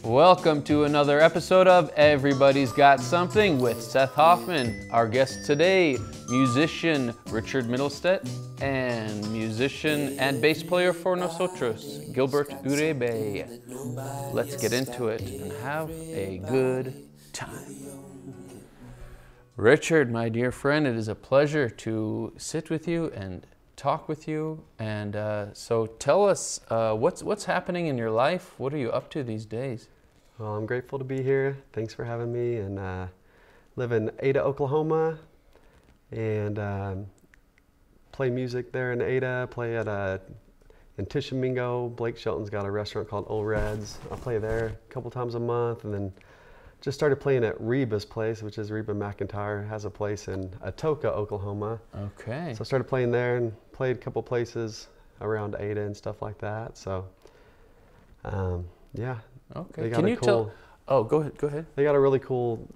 Welcome to another episode of Everybody's Got Something with Seth Hoffman. Our guest today, musician Richard Mittelstet and musician and bass player for Nosotros, Gilbert Uribe. Let's get into it and have a good time. Richard, my dear friend, it is a pleasure to sit with you and talk with you. And so tell us, what's happening in your life? What are you up to these days? Well, I'm grateful to be here. Thanks for having me. And live in Ada, Oklahoma, and play music there in Ada. Play at in Tishomingo. Blake Shelton's got a restaurant called Old Reds. I play there a couple times a month, and then just started playing at Reba's place, which is Reba McEntire has a place in Atoka, Oklahoma. Okay. So I started playing there and played a couple places around Ada and stuff like that. So yeah. Okay. Can you tell? Oh, go ahead. They got a really cool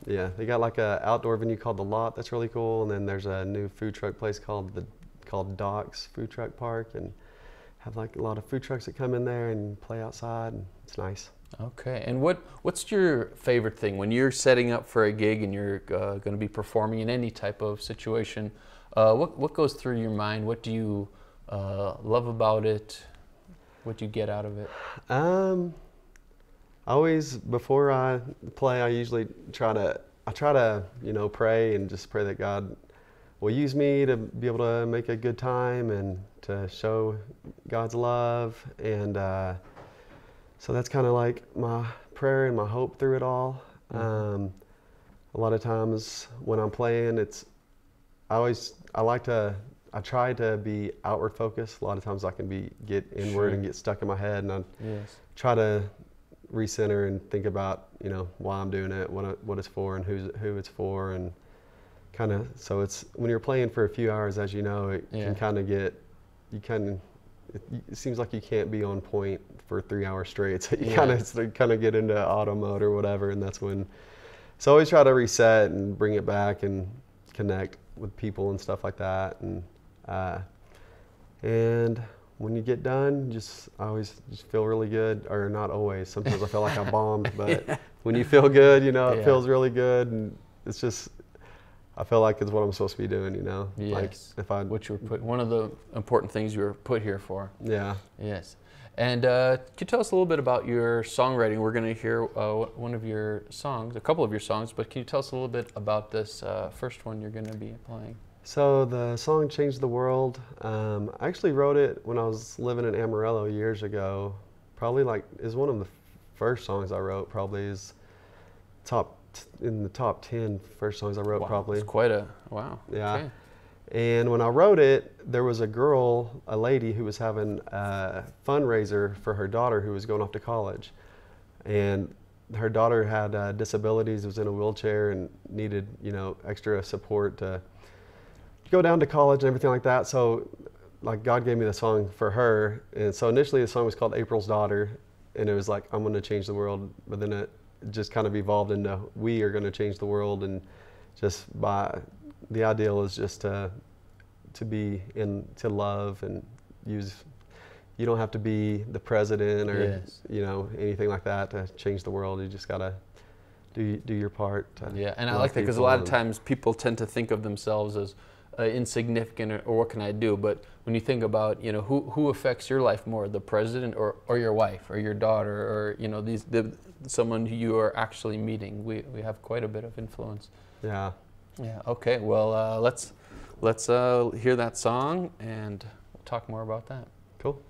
they got like a outdoor venue called The Lot that's really cool, and then there's a new food truck place called Doc's Food Truck Park, and have like a lot of food trucks that come in there and play outside, and it's nice. Okay. And what's your favorite thing when you're setting up for a gig and you're going to be performing in any type of situation? What goes through your mind? What do you love about it? What do you get out of it? Always before I play, I usually try to pray and just pray that God will use me to be able to make a good time and to show God's love. And so that's kind of like my prayer and my hope through it all. Mm-hmm. A lot of times when I'm playing, I try to be outward focused. A lot of times I can get inward and get stuck in my head, and I try to recenter and think about why I'm doing it, what it's for, and who it's for, and kind of. So it's when you're playing for a few hours, as you know, it can kind of get it seems like you can't be on point for 3 hours straight. So you kind of get into auto mode or whatever, and that's when. So I always try to reset and bring it back and connect with people and stuff like that, and when you get done, I always just feel really good, or not always. Sometimes I feel like I bombed, but when you feel good, it feels really good, and it's just, I feel like it's what I'm supposed to be doing, Yes. Like what you were put, one of the important things you were put here for. Yeah. Yes. And can you tell us a little bit about your songwriting? We're going to hear one of your songs, a couple of your songs, but can you tell us a little bit about this first one you're going to be playing? So the song Changed the World, I actually wrote it when I was living in Amarillo years ago. Probably is one of the first songs I wrote, probably is in the top 10 first songs I wrote. Wow, probably. It's quite a, wow. Yeah. Okay. And when I wrote it, there was a lady who was having a fundraiser for her daughter who was going off to college. And her daughter had disabilities, was in a wheelchair, and needed, extra support to go down to college and everything like that. So God gave me the song for her. And so initially the song was called April's Daughter, and it was like, I'm going to change the world. But then it just kind of evolved into we are going to change the world. And just the ideal is just to love and use. You don't have to be the president or, anything like that to change the world. You just got to do your part. And I like that because a lot of times people tend to think of themselves as insignificant, or what can I do? But when you think about who affects your life more, the president or your wife or your daughter, or someone who you are actually meeting, we have quite a bit of influence. Yeah. Okay, well let's hear that song and we'll talk more about that. Cool.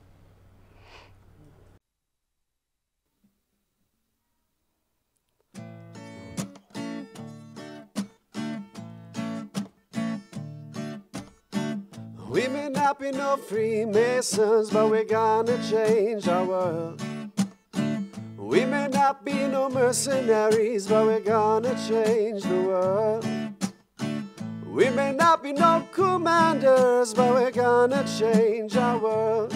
We may not be no Freemasons, but we're gonna change our world. We may not be no mercenaries, but we're gonna change the world. We may not be no commanders, but we're gonna change our world.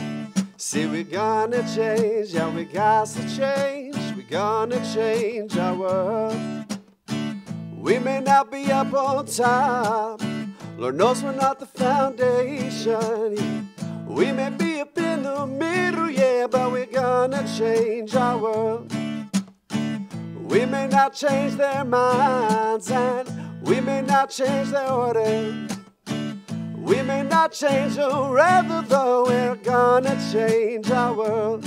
See, we're gonna change, yeah, we got to change. We're gonna change our world. We may not be up on top, Lord knows we're not the foundation. We may be up in the middle, yeah, but we're gonna change our world. We may not change their minds, and we may not change their order. We may not change the weather, though we're gonna change our world.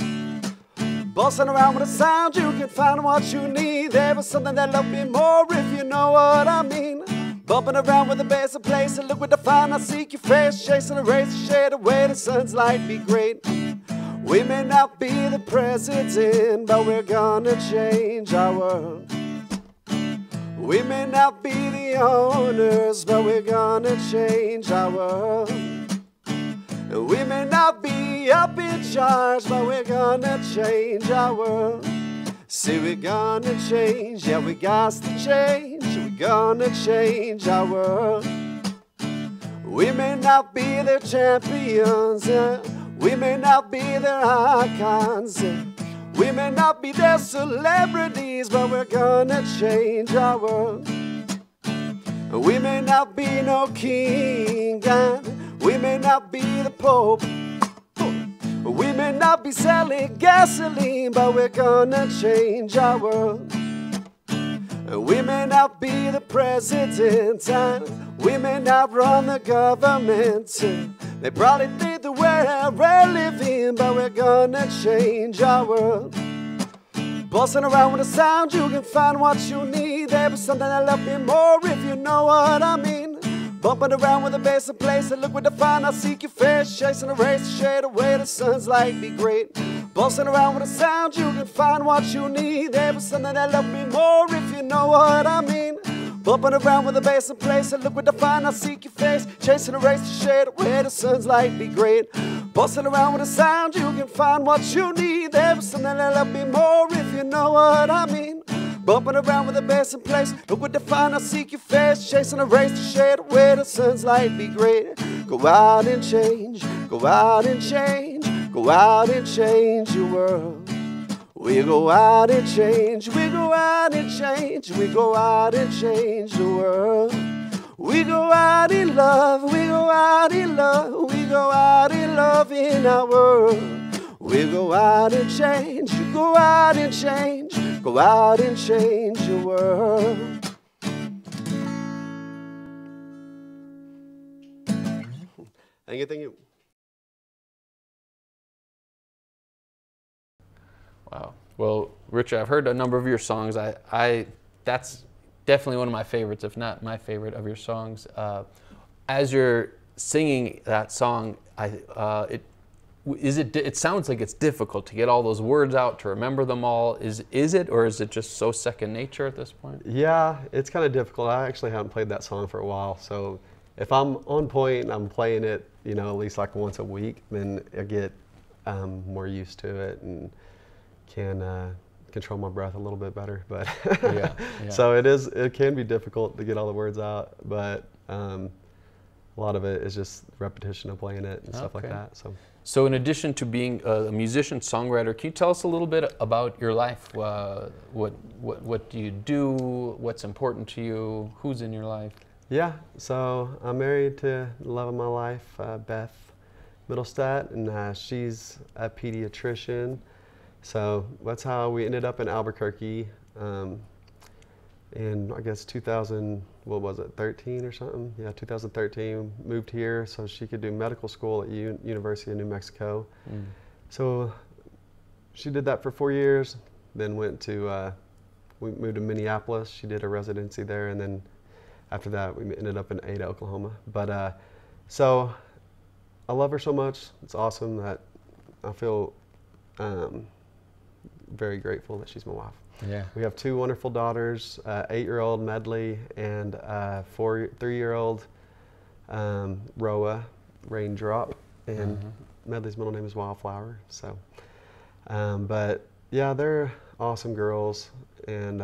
Bossing around with a sound, you can find what you need. There was something that loved me more, if you know what I mean. Bumping around with a bass in place, and look what I find. I seek your face, chasing a razor shade away. The sun's light be great. We may not be the president, but we're gonna change our world. We may not be the owners, but we're gonna change our world. We may not be up in charge, but we're gonna change our world. See, we're gonna change, yeah, we got to change. We're gonna change our world. We may not be their champions, we may not be their icons, we may not be their celebrities, but we're gonna change our world. We may not be no king, and we may not be the Pope. We may not be selling gasoline, but we're gonna change our world. We may not be the president, and we may not run the government. They probably think that we're living, but we're gonna change our world. Bossing around with a sound, you can find what you need. There was something that loved me more, if you know what I mean. Bumping around with a bass in place, and look what I find. I seek your face, chasing a razor shade away. The sun's light be great. Bossing around with a sound, you can find what you need. There was something that loved me more, if you know what I mean. Bumping around with a bass in place, and look what I find. I seek your face, chasing a razor shade away. The sun's light be great. Bossing around with a sound, you can find what you need. There was something that loved me more, if you know what I mean. Bumping around with a bass in place, look what I find. I seek your face, chasing a razor shade away. The sun's light be great. Go out and change, go out and change, go out and change your world. We go out and change, we go out and change, we go out and change the world. We go out in love, we go out in love, we go out in love in our world. We go out and change, you go out and change, go out and change your world. Thank you. Wow. Well, Richard, I've heard a number of your songs. That's definitely one of my favorites, if not my favorite of your songs. As you're singing that song, it sounds like it's difficult to get all those words out, to remember them all. Is it, or is it just so second nature at this point? Yeah, it's kind of difficult. I actually haven't played that song for a while, so if I'm on point and I'm playing it, you know, at least like once a week, then I get more used to it and can control my breath a little bit better. But yeah. So it can be difficult to get all the words out, but a lot of it is just repetition of playing it and stuff like that. So in addition to being a musician, songwriter, can you tell us a little bit about your life? What do you do? What's important to you? Who's in your life? Yeah, so I'm married to the love of my life, Beth Mittelstet, and she's a pediatrician. So that's how we ended up in Albuquerque in, I guess, 2013 or something? Yeah, 2013, moved here so she could do medical school at University of New Mexico. So she did that for 4 years, then went to, we moved to Minneapolis. She did a residency there, and then after that, we ended up in Ada, Oklahoma. But so I love her so much. It's awesome that I feel very grateful that she's my wife. Yeah. We have two wonderful daughters, 8-year-old Medley and 3-year-old Roa, Raindrop, and Medley's middle name is Wildflower. So, but yeah, they're awesome girls, and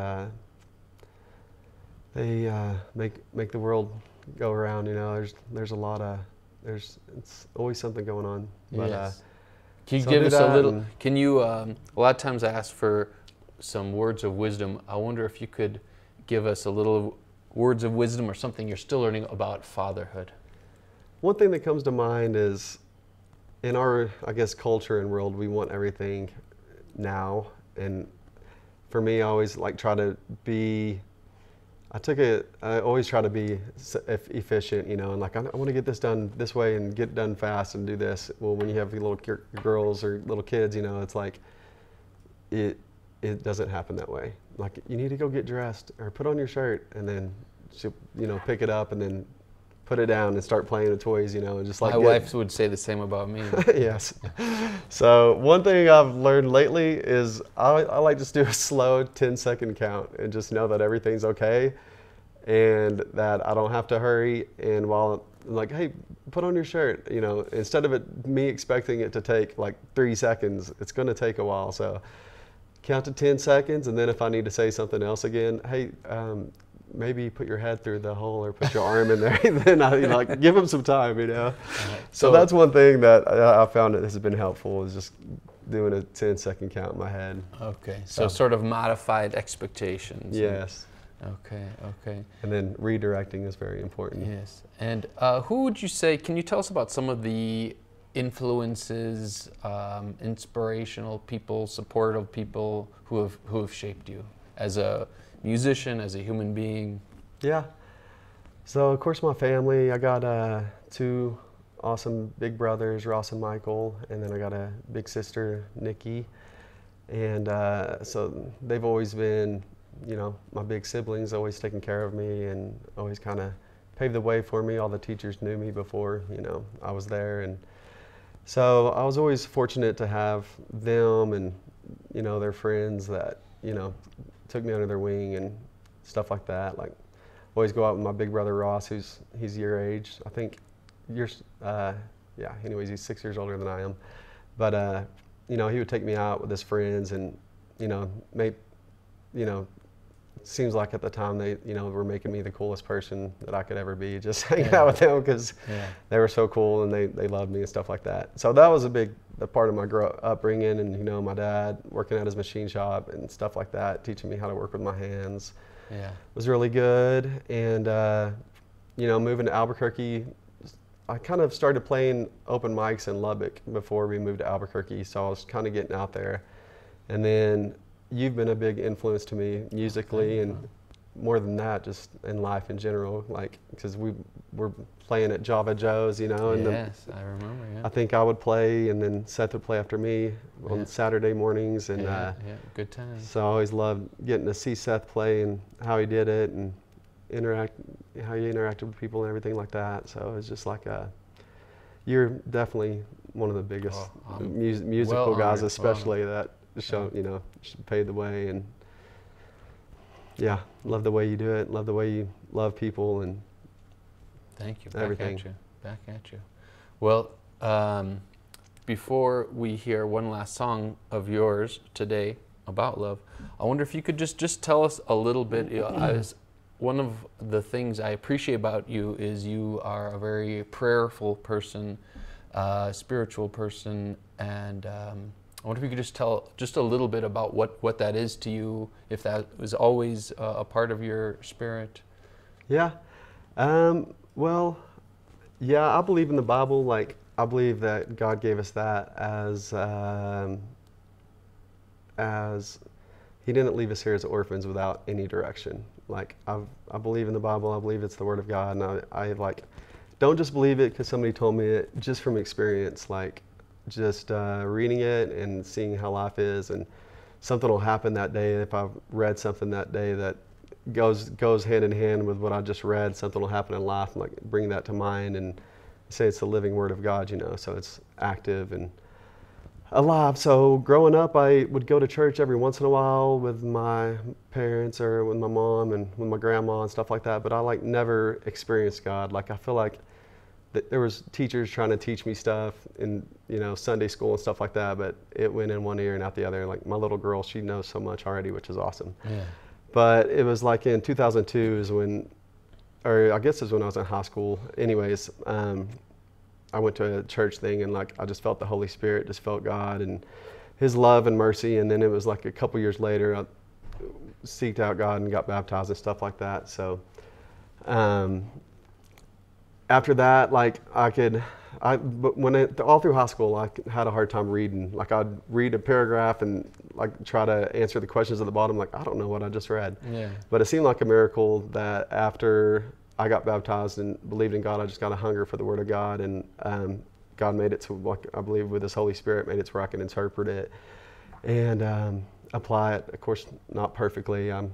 they make the world go around. You know, there's a lot of it's always something going on. But, yes. Can you give us a little? Can you? A lot of times I ask for some words of wisdom. I wonder if you could give us a little words of wisdom or something you're still learning about fatherhood. One thing that comes to mind is, in our, I guess, culture and world, we want everything now. And for me, I always like try to be. I always try to be efficient, you know, and like I want to get this done this way and get done fast and do this. Well, when you have little girls or little kids, you know, it's like it doesn't happen that way. Like you need to go get dressed or put on your shirt and then you know pick it up and then put it down and start playing with toys, you know, and just like my wife would say the same about me. Yes. So one thing I've learned lately is I like to do a slow 10-second count and just know that everything's okay and that I don't have to hurry. And while I'm like, hey, put on your shirt, you know, instead of me expecting it to take like 3 seconds, it's going to take a while. So count to 10 seconds, and then if I need to say something else again, hey, maybe put your head through the hole or put your arm in there. Then I, you know, like give them some time, you know. So that's one thing that I found that has been helpful is just doing a 10-second count in my head. Okay, so sort of modified expectations. Yes. Okay, okay. And then redirecting is very important. Yes. And who would you say, can you tell us about some of the influences, inspirational people, supportive people who have shaped you as a musician, as a human being? Yeah. So of course my family, I got 2 awesome big brothers, Ross and Michael, and then I got a big sister, Nikki. And so they've always been, you know, my big siblings always taking care of me and always kind of paved the way for me. All the teachers knew me before, you know, I was there. And so I was always fortunate to have them and, you know, their friends that, you know, took me under their wing and stuff like that. Like, always go out with my big brother Ross, he's your age. I think yeah. Anyways, he's 6 years older than I am. But you know, he would take me out with his friends, and you know, seems like at the time they, you know, were making me the coolest person that I could ever be, just hanging out with them because they were so cool and they loved me and stuff like that. So that was a part of my upbringing, and you know, my dad working at his machine shop and stuff like that, teaching me how to work with my hands. Yeah, was really good. And you know, moving to Albuquerque, I kind of started playing open mics in Lubbock before we moved to Albuquerque, so I was kind of getting out there. And then you've been a big influence to me musically, and more than that, just in life in general. Like, because we were playing at Java Joe's, you know. And yes, I remember. Yeah. I think I would play, and then Seth would play after me on Saturday mornings, and good times. So I always loved getting to see Seth play and how he did it, and how he interacted with people and everything like that. So it was just like you're definitely one of the biggest musical guys, especially that. Show, you know, paved the way, and yeah, love the way you do it, love the way you love people, and thank you. Everything. Back at you. Well, before we hear one last song of yours today about love, I wonder if you could just tell us a little bit. You know, as one of the things I appreciate about you is you are a very prayerful person, spiritual person, and I wonder if you could just tell just a little bit about what that is to you, if that was always a part of your spirit. Yeah. Well, yeah, I believe in the Bible. Like, I believe that God gave us that as He didn't leave us here as orphans without any direction. Like, I believe in the Bible. I believe it's the Word of God, and I like don't just believe it because somebody told me it, just from experience. Like, just reading it and seeing how life is, and something will happen that day. If I've read something that day that goes hand in hand with what I just read, something will happen in life, and like bring that to mind and say it's the living Word of God, you know, so it's active and alive. So growing up, I would go to church every once in a while with my parents or with my mom and with my grandma and stuff like that, but I like never experienced God. Like, I feel like there was teachers trying to teach me stuff in, you know, Sunday school and stuff like that, but it went in one ear and out the other. Like, my little girl, she knows so much already, which is awesome. Yeah. But it was like in 2002 is when, or I guess it was when I was in high school. Anyways, I went to a church thing, and like I just felt the Holy Spirit, just felt God and His love and mercy. And then it was like a couple years later, I seeked out God and got baptized and stuff like that. So after that, like I could but all through high school, I had a hard time reading. Like I'd read a paragraph and like try to answer the questions at the bottom. Like I don't know what I just read. Yeah. But it seemed like a miracle that after I got baptized and believed in God, I just got a hunger for the Word of God, and God made it to, like, I believe with His Holy Spirit, made it to where I can interpret it and apply it. Of course, not perfectly. I'm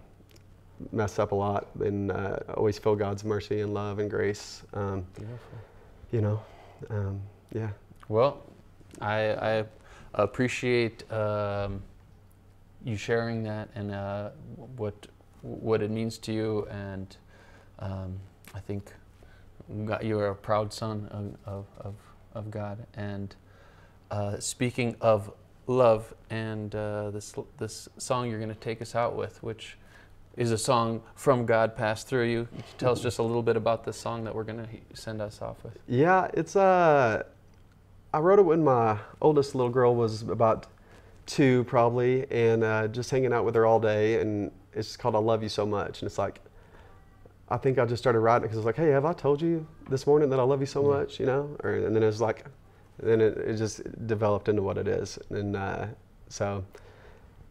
messed up a lot, and always feel God's mercy and love and grace. Beautiful. You know, yeah. Well, I appreciate you sharing that and what it means to you, and I think you're a proud son of God. And speaking of love, and this song you're going to take us out with, which is a song from God passed through you. Can you tell us just a little bit about this song that we're going to send us off with? Yeah, it's I wrote it when my oldest little girl was about 2 probably, and just hanging out with her all day, and it's called I Love You So Much. And it's like, I think I just started writing it because it's like, hey, have I told you this morning that I love you so much, you know? And then it was like, then it just developed into what it is. And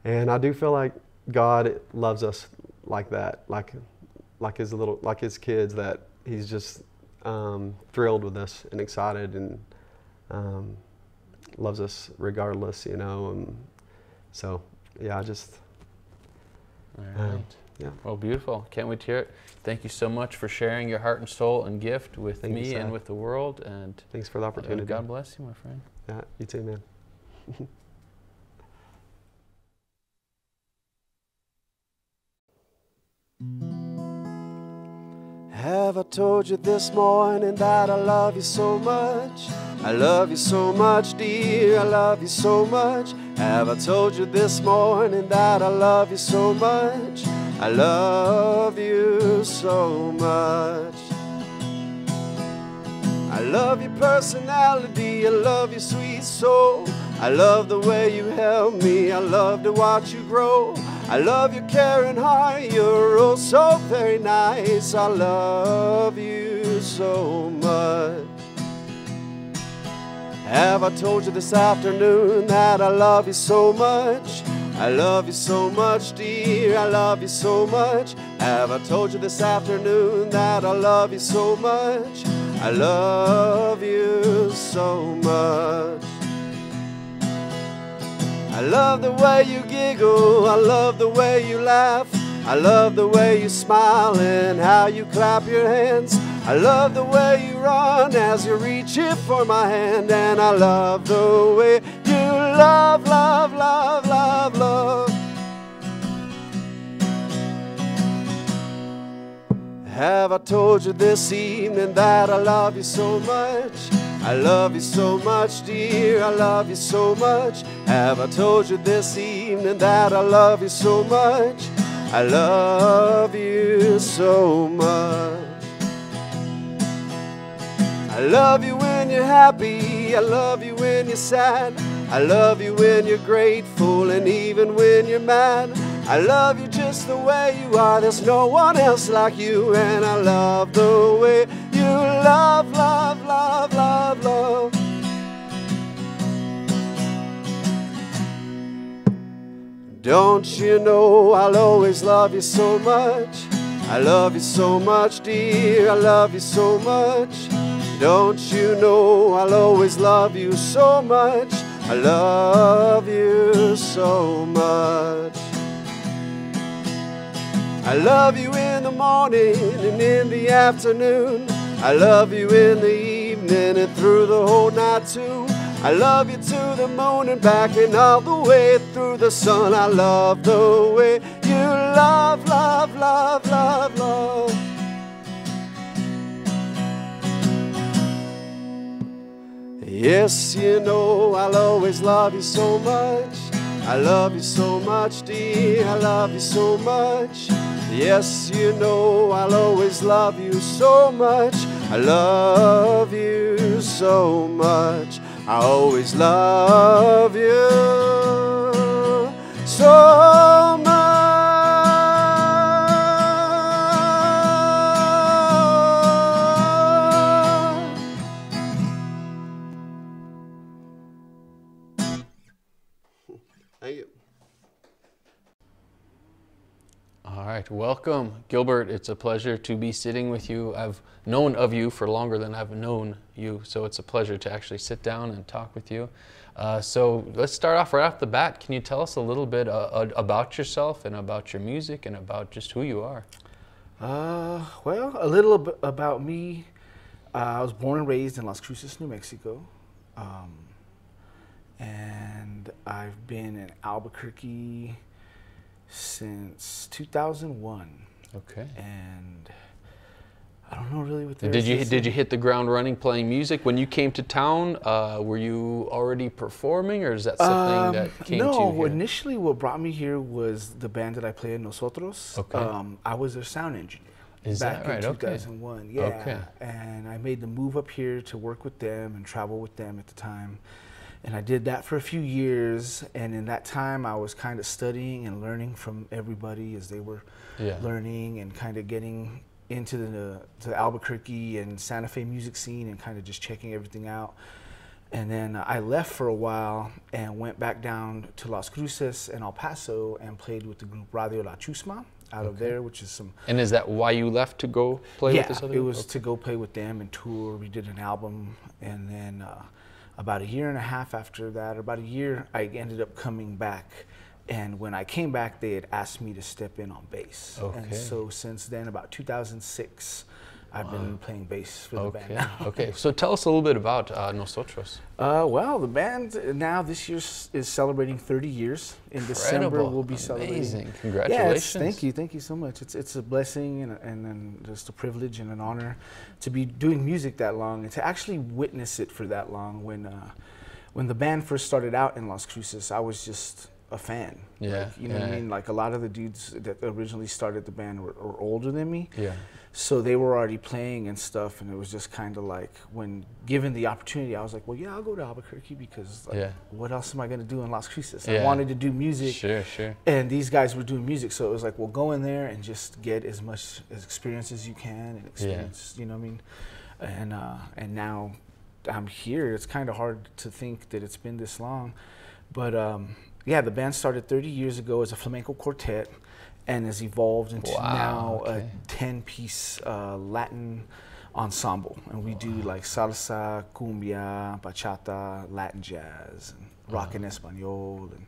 and I do feel like God loves us like that, like his kids, that He's just thrilled with us and excited, and loves us regardless, you know. And so yeah, I just all right. Yeah. Well, beautiful. Can't wait to hear it. Thank you so much for sharing your heart and soul and gift with Thank me you, and Seth. with the world. And thanks for the opportunity. God bless you, my friend. Yeah, you too, man. Have I told you this morning that I love you so much? I love you so much, dear, I love you so much. Have I told you this morning that I love you so much? I love you so much. I love your personality, I love your sweet soul. I love the way you help me, I love to watch you grow. I love your caring heart, you're oh so very nice. I love you so much. Have I told you this afternoon that I love you so much? I love you so much, dear, I love you so much. Have I told you this afternoon that I love you so much? I love you so much. I love the way you giggle, I love the way you laugh, I love the way you smile and how you clap your hands. I love the way you run as you reach it for my hand, and I love the way you love, love, love, love, love. Have I told you this evening that I love you so much? I love you so much, dear, I love you so much. Have I told you this evening that I love you so much? I love you so much. I love you when you're happy, I love you when you're sad. I love you when you're grateful and even when you're mad. I love you just the way you are, there's no one else like you. And I love the way you love, love, love, love, love. Don't you know I'll always love you so much? I love you so much, dear, I love you so much. Don't you know I'll always love you so much? I love you so much. I love you in the morning and in the afternoon. I love you in the evening and through the whole night too. I love you to the moon and back and all the way through the sun. I love the way you love, love, love, love, love. Yes, you know I'll always love you so much. I love you so much, dear, I love you so much. Yes, you know I'll always love you so much. I love you so much. I always love you so much. All right, welcome, Gilbert. It's a pleasure to be sitting with you. I've known of you for longer than I've known you, so it's a pleasure to actually sit down and talk with you. So let's start off right off the bat. Can you tell us a little bit about yourself and about your music and about just who you are? Well, a little about me. I was born and raised in Las Cruces, New Mexico. And I've been in Albuquerque since 2001. Okay. And I don't know really what there did is. Did you hit the ground running playing music when you came to town? Were you already performing, or is that something that came to you here? No, initially what brought me here was the band that I played, Nosotros. Okay. I was their sound engineer. Is back that right? in 2001. Okay. Yeah. Okay. And I made the move up here to work with them and travel with them at the time. And I did that for a few years, and in that time I was kind of studying and learning from everybody as they were learning and kind of getting into the Albuquerque and Santa Fe music scene and kind of just checking everything out. And then I left for a while and went back down to Las Cruces and El Paso and played with the group Radio La Chusma out of there, which is some... And is that why you left to go play with this other group? Yeah, it was to go play with them and tour. We did an album, and then about a year and a half after that, or about a year, I ended up coming back. And when I came back, they had asked me to step in on bass. Okay. And so since then, about 2006, I've been playing bass for the band now. Okay, so tell us a little bit about Nosotros. Well, the band now this year is celebrating 30 years. In December, we'll be celebrating. Amazing, congratulations. Yeah, thank you so much. It's a blessing and just a privilege and an honor to be doing music that long and to actually witness it for that long. When the band first started out in Las Cruces, I was just a fan. Yeah, you know what I mean? Like a lot of the dudes that originally started the band were older than me. Yeah. So they were already playing and stuff, and it was just kind of like, when given the opportunity, I was like, well, yeah, I'll go to Albuquerque because like, what else am I going to do in Las Cruces? I wanted to do music. Sure. And these guys were doing music, so it was like, well, go in there and just get as much experience as you can and experience, you know what I mean? And now I'm here. It's kind of hard to think that it's been this long. But yeah, the band started 30 years ago as a flamenco quartet, and has evolved into now a 10-piece Latin ensemble. And we do like salsa, cumbia, bachata, Latin jazz, and rock en español, and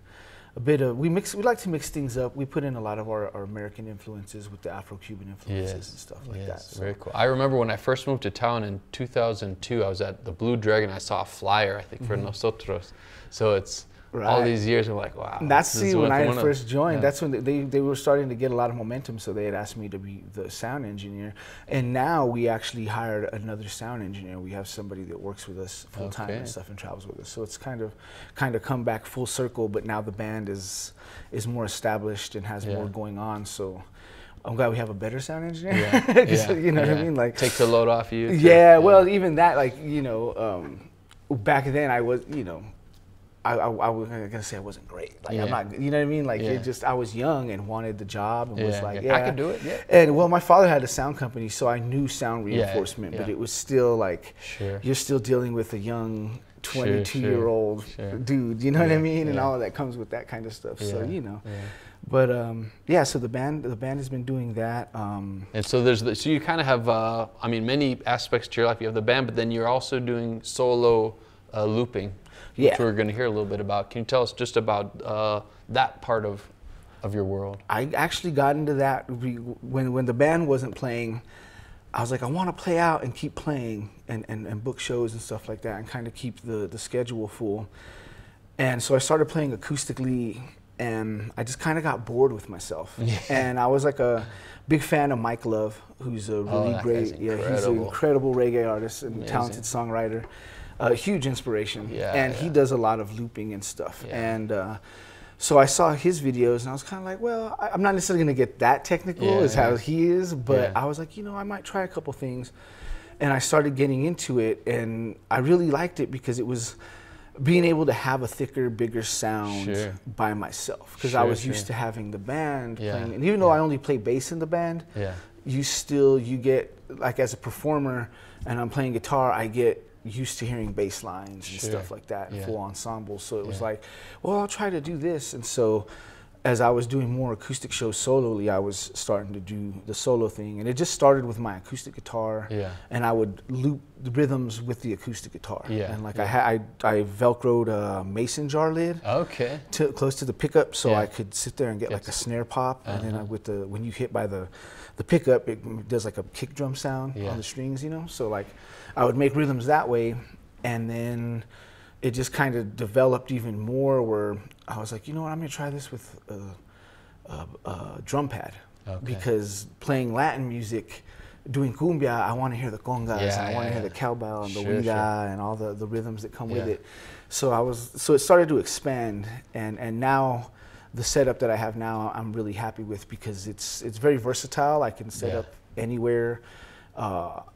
a bit of, we like to mix things up. We put in a lot of our American influences with the Afro-Cuban influences and stuff like that. So. Very cool. I remember when I first moved to town in 2002, I was at the Blue Dragon. I saw a flyer, I think, for Nosotros. So it's, all these years, I'm like, wow. And that's when I first joined. That's when they were starting to get a lot of momentum, so they had asked me to be the sound engineer. And now we actually hired another sound engineer. We have somebody that works with us full time and stuff and travels with us. So it's kind of come back full circle. But now the band is more established and has more going on. So I'm glad we have a better sound engineer. You know what I mean? Like, takes a load off you. Well, even that, like, you know, back then I was, you know, I was gonna say I wasn't great. Like I'm not, you know what I mean? Like it just, I was young and wanted the job and was like, I could do it. And well, my father had a sound company, so I knew sound reinforcement, but it was still like, you're still dealing with a young 22-year-old dude. You know what I mean? And all of that comes with that kind of stuff. So you know. But so the band has been doing that. And so so you kind of have, I mean, many aspects to your life. You have the band, but then you're also doing solo looping. Which we're going to hear a little bit about. Can you tell us just about that part of your world? I actually got into that when the band wasn't playing. I was like, I want to play out and keep playing and book shows and stuff like that and kind of keep the schedule full. And so I started playing acoustically, and I just kind of got bored with myself. And I was like a big fan of Mike Love, who's a really great, he's an incredible reggae artist and talented songwriter. A huge inspiration, and he does a lot of looping and stuff. And so I saw his videos, and I was kind of like, well, I'm not necessarily going to get that technical as how he is, but I was like, you know, I might try a couple things. And I started getting into it, and I really liked it because it was being able to have a thicker, bigger sound by myself. Because I was used to having the band playing, and even though I only play bass in the band, you get, like as a performer, and I'm playing guitar, I get used to hearing bass lines and stuff like that, and full ensembles. So it was like, well, I'll try to do this. And so as I was doing more acoustic shows solely, I was starting to do the solo thing, and it just started with my acoustic guitar. Yeah. And I would loop the rhythms with the acoustic guitar. Yeah. And like I velcroed a mason jar lid. Okay. Close to the pickup, so Yeah. I could sit there and get like a snare pop, and Uh-huh. then with when you hit by the pickup, it does like a kick drum sound Yeah. on the strings, you know. So like I would make rhythms that way, and then it just kind of developed even more where I was like, you know what, I'm gonna try this with a drum pad. Okay. Because playing Latin music, doing cumbia, I want to hear the congas, Yeah, and I want to yeah, hear the cowbell and the Sure, huida and all the rhythms that come with Yeah. it. So it started to expand, and now the setup that I have now, I'm really happy with because it's very versatile. I can set Yeah. up anywhere.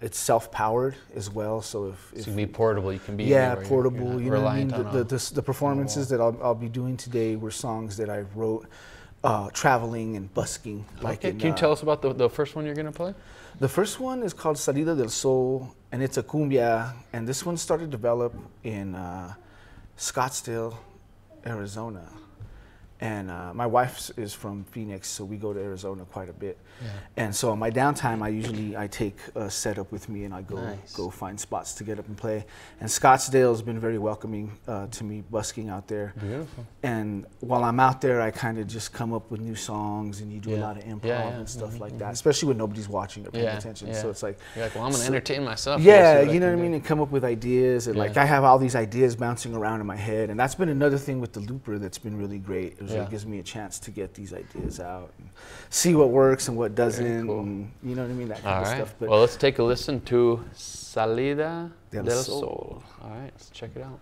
It's self-powered as well, so if So you can be portable. You can be yeah, anywhere. portable. You're not You know what I mean? reliant on The performances that I'll be doing today were songs that I wrote traveling and busking. Like Okay. in, Can you tell us about the first one you're gonna play? the first one is called Salida del Sol, and it's a cumbia. And this one started to develop in Scottsdale, Arizona. And my wife is from Phoenix, so we go to Arizona quite a bit. Yeah. And so on my downtime, I take a setup with me, and I Nice. go find spots to get up and play. And Scottsdale has been very welcoming to me, busking out there. Beautiful. And while I'm out there, I kind of just come up with new songs, and you do a Yeah. lot of improv Yeah, yeah. and stuff Mhm, like that, especially when nobody's watching or paying Yeah, attention. yeah. So it's like, You're like, well, I'm gonna So- entertain myself. yeah, Let's see you know what I can mean, do. and come up with ideas, and like Yeah. I have all these ideas bouncing around in my head, and that's been another thing with the looper that's been really great. It Yeah. gives me a chance to get these ideas out, and see what works and what doesn't, cool. and you know what I mean, that kind All of right. stuff. But Well, let's take a listen to Salida Del del Sol. Sol. All right, let's check it out.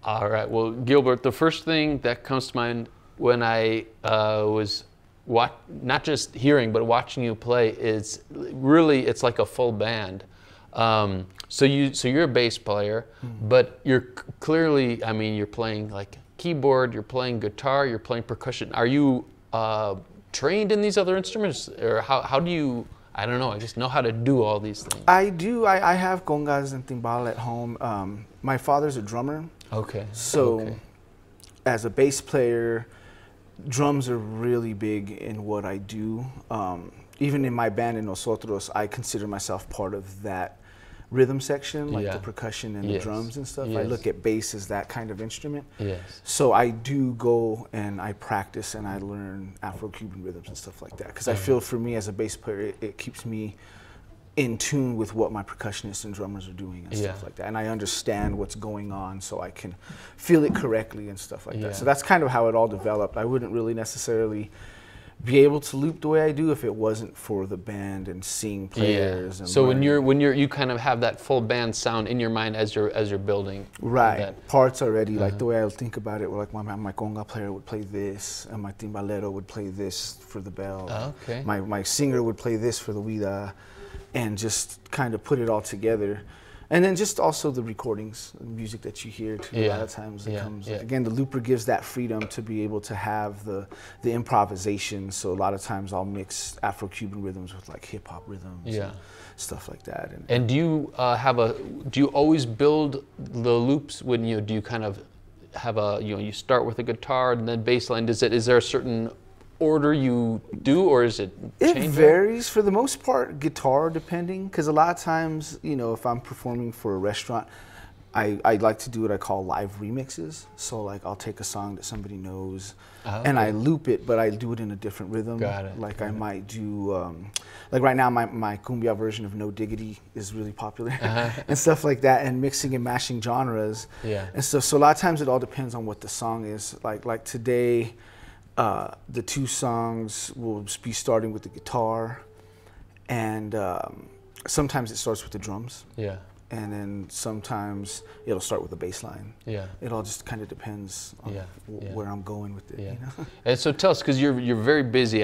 All right. Well, Gilbert, the first thing that comes to mind when I was not just hearing but watching you play is really it's like a full band. So you're a bass player, but you're clearly, I mean, you're playing like keyboard, you're playing guitar, you're playing percussion. Are you trained in these other instruments, or how do you? I don't know. I just know how to do all these things. I do. I have congas and timbal at home. My father's a drummer. Okay. So as a bass player, drums are really big in what I do. Even in my band in Nosotros, I consider myself part of that rhythm section, like the percussion and the drums and stuff. I look at bass as that kind of instrument. So I do go and I practice and I learn Afro-Cuban rhythms and stuff like that. Because I feel for me as a bass player, it keeps me in tune with what my percussionists and drummers are doing and stuff like that. And I understand what's going on so I can feel it correctly and stuff like that. So that's kind of how it all developed. I wouldn't really necessarily be able to loop the way I do if it wasn't for the band and seeing players. And so when you kind of have that full band sound in your mind as you're building. Right. Parts already, like the way I think about it, like my conga player would play this, and my timbalero would play this for the bell. My singer would play this for the huida, and just kind of put it all together. And then just also the recordings, the music that you hear too, a lot of times it comes, again, the looper gives that freedom to be able to have the improvisation. So a lot of times I'll mix Afro-Cuban rhythms with like hip hop rhythms and stuff like that. And do you do you always build the loops when do you kind of have you start with a guitar and then bass line? Is there a certain order you do, or is it change? It varies. For the most part, guitar depending, because a lot of times, if I'm performing for a restaurant, I like to do what I call live remixes. So like I'll take a song that somebody knows and I loop it, but I do it in a different rhythm. Like I might do, like right now my cumbia version of No Diggity is really popular and stuff like that, and mixing and mashing genres and stuff. So a lot of times it all depends on what the song is. Like today, the two songs will be starting with the guitar, and sometimes it starts with the drums. And then sometimes it'll start with the bass line. It all just kind of depends on where I'm going with it. And so tell us, because you're very busy.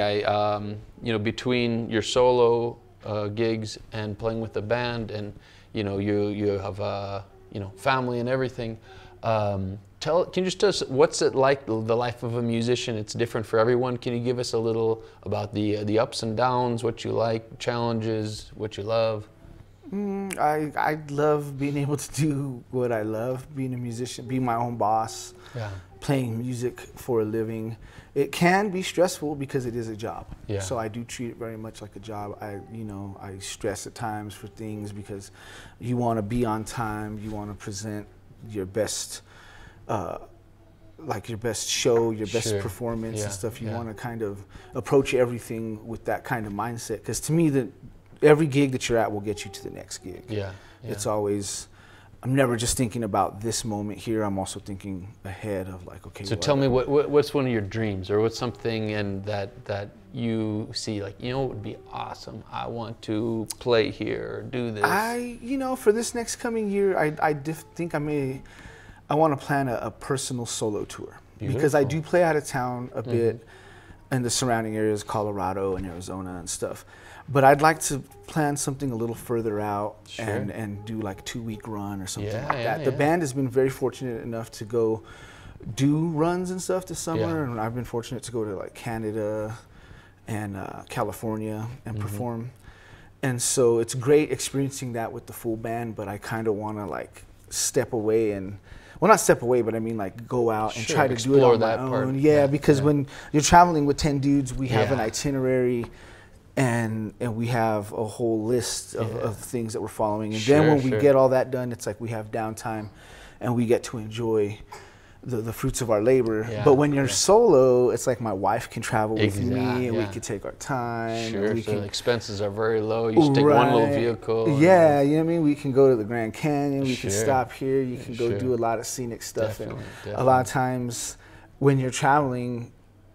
Between your solo gigs and playing with the band, and you have family and everything. Can you just tell us what's it like, the life of a musician? It's different for everyone. Can you give us a little about the ups and downs, what you like, challenges, what you love? I love being able to do what I love, being a musician, being my own boss, playing music for a living. It can be stressful because it is a job. So I do treat it very much like a job. I stress at times for things because you want to be on time, you want to present your best like your best show, your best performance and stuff. You want to kind of approach everything with that kind of mindset, because to me, every gig that you're at will get you to the next gig. It's always, I'm never just thinking about this moment here. I'm also thinking ahead of like, okay. So tell me, what's one of your dreams, or what's something that you see like, it would be awesome. I want to play here or do this. For this next coming year, I think I want to plan a personal solo tour. Because I do play out of town a bit in the surrounding areas, Colorado and Arizona and stuff. But I'd like to plan something a little further out and do like a 2-week run or something like that. The band has been very fortunate enough to go do runs and stuff this summer, and I've been fortunate to go to like Canada and California and perform. And so it's great experiencing that with the full band, but I kind of want to like step away and, well, not step away, but I mean like go out and try to do it on my own. Because when you're traveling with 10 dudes, we have an itinerary and we have a whole list of things that we're following. And then when we get all that done, it's like we have downtime and we get to enjoy the fruits of our labor. But when you're solo, it's like my wife can travel with me, and we can take our time. And the expenses are very low. You just take one little vehicle. You know what I mean? We can go to the Grand Canyon. We can stop here. You can go do a lot of scenic stuff. And a lot of times when you're traveling,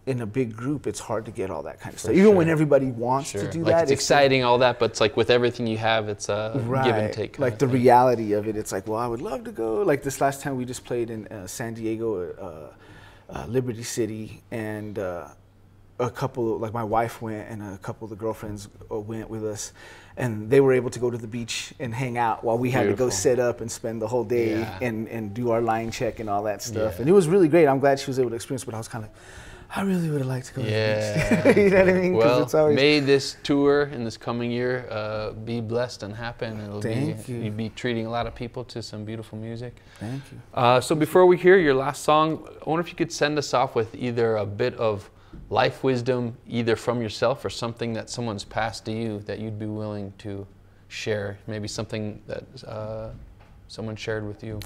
in a big group, it's hard to get all that kind of stuff. For Even sure. when everybody wants to do like that. it's exciting, all that, but it's like with everything you have, it's a give and take. Like the reality of it, it's like, well, I would love to go. Like this last time we just played in San Diego, Liberty City, and a couple, like my wife went and a couple of the girlfriends went with us, and they were able to go to the beach and hang out while we had to go set up and spend the whole day and do our line check and all that stuff. And it was really great. I'm glad she was able to experience, but I was kind of, I really would have liked to go to the beach. You know what I mean? Well, it's always, may this tour in this coming year be blessed and happen. You'll be treating a lot of people to some beautiful music. Thank you. So before we hear your last song, I wonder if you could send us off with either a bit of life wisdom, either from yourself or something that someone's passed to you that you'd be willing to share. Maybe something that someone shared with you.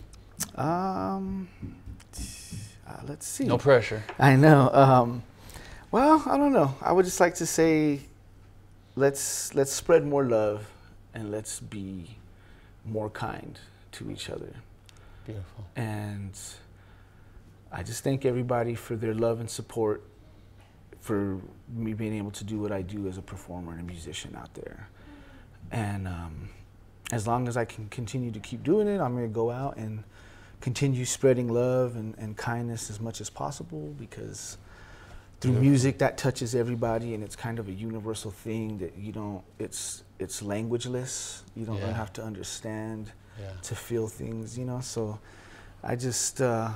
Let's see. No pressure. I know. Well, I don't know. I would just like to say, let's spread more love and let's be more kind to each other. Beautiful. And I just thank everybody for their love and support, for me being able to do what I do as a performer and a musician out there. And as long as I can continue to keep doing it, I'm going to go out and continue spreading love and kindness as much as possible, because through music that touches everybody, and it's kind of a universal thing that you don't, it's languageless. You don't have to understand to feel things, you know. So I just, to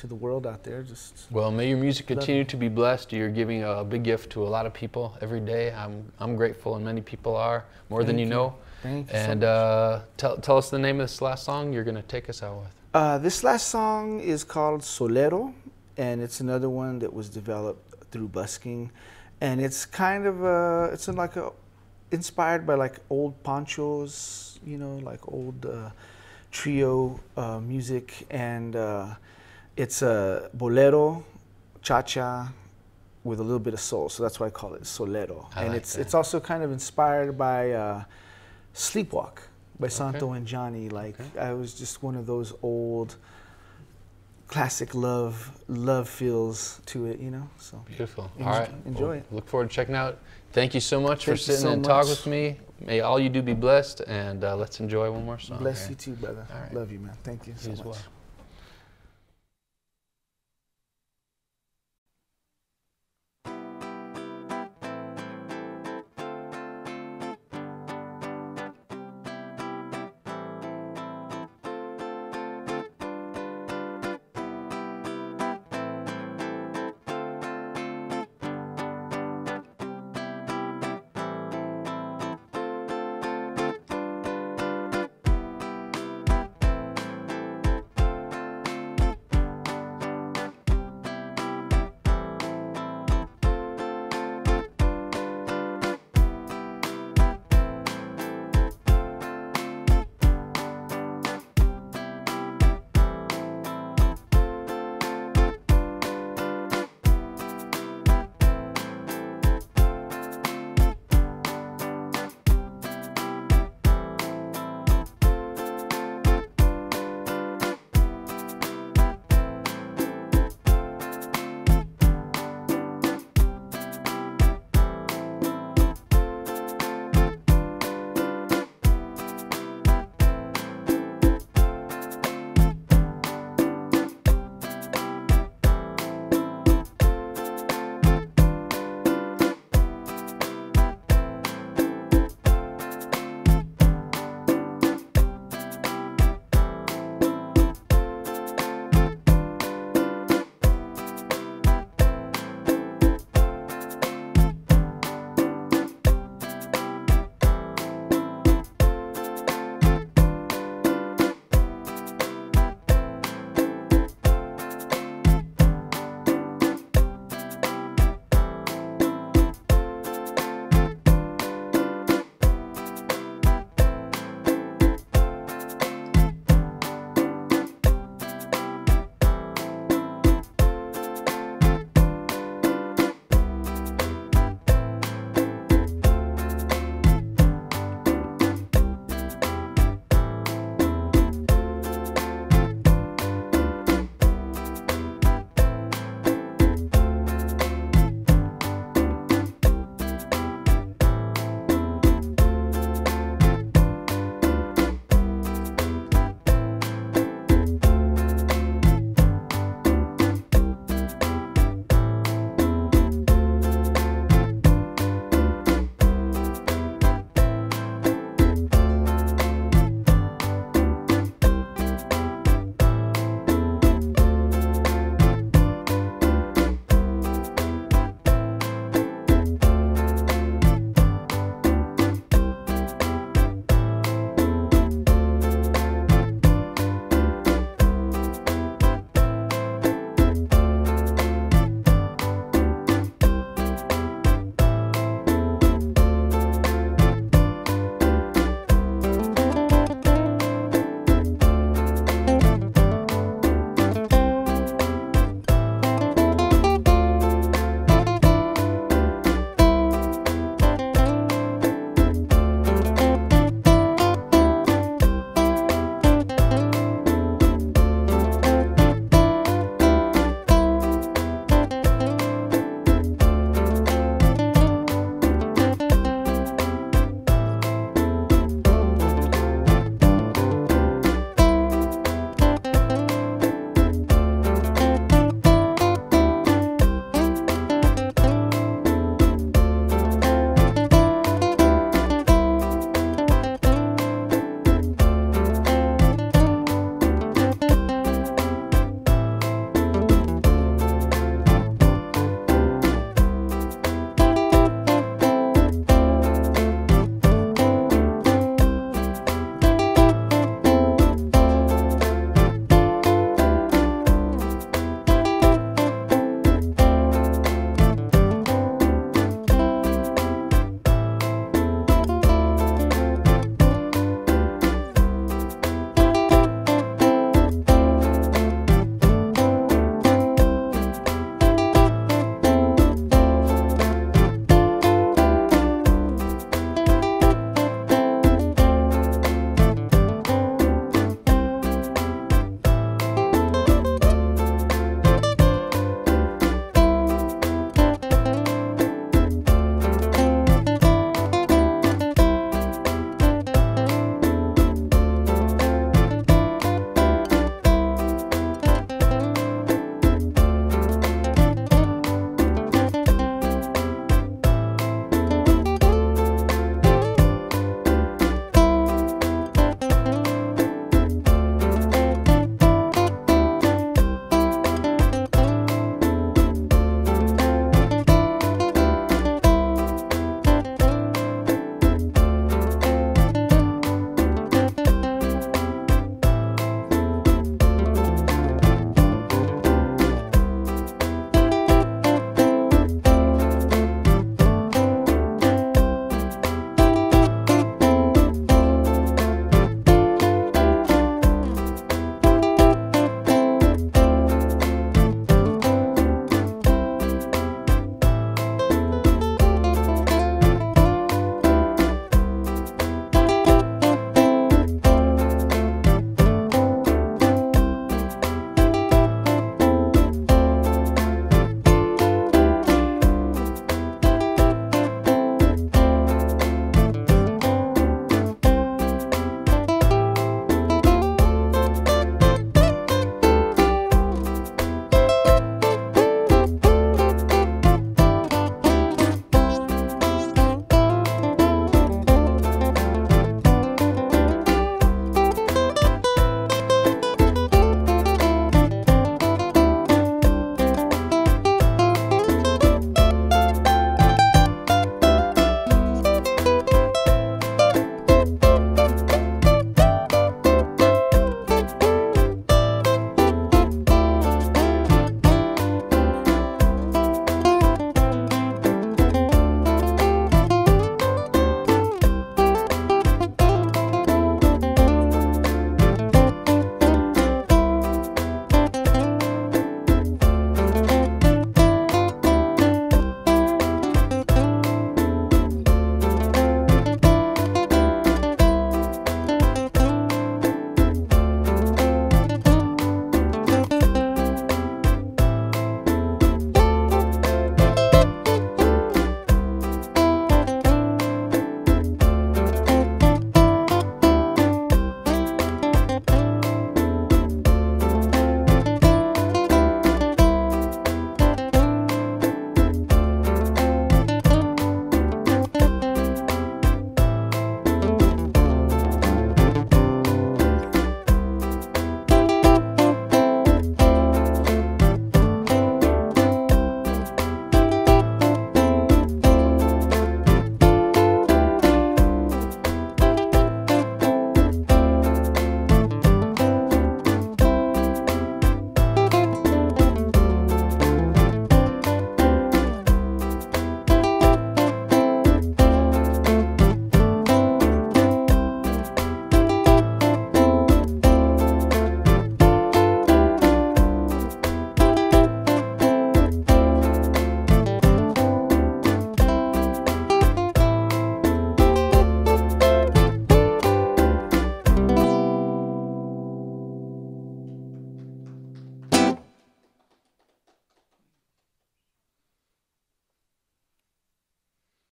the world out there, just. Well, may your music continue to be blessed. You're giving a big gift to a lot of people every day. I'm grateful, and many people are, more than you know. Thank you. And tell us the name of this last song you're going to take us out with. This last song is called Solero, and it's another one that was developed through busking, and it's kind of inspired by like old ponchos, you know, like old trio music, and it's a bolero, cha-cha, with a little bit of soul, so that's why I call it Solero. And it's also kind of inspired by Sleepwalk by Santo and Johnny. Like I was just one of those old classic love feels to it, you know. So beautiful. All right, enjoy it. Look forward to checking out. Thank you so much for sitting and talk with me. May all you do be blessed, and let's enjoy one more song. Bless you too, brother. All right. Love you, man. Thank you so much. Well.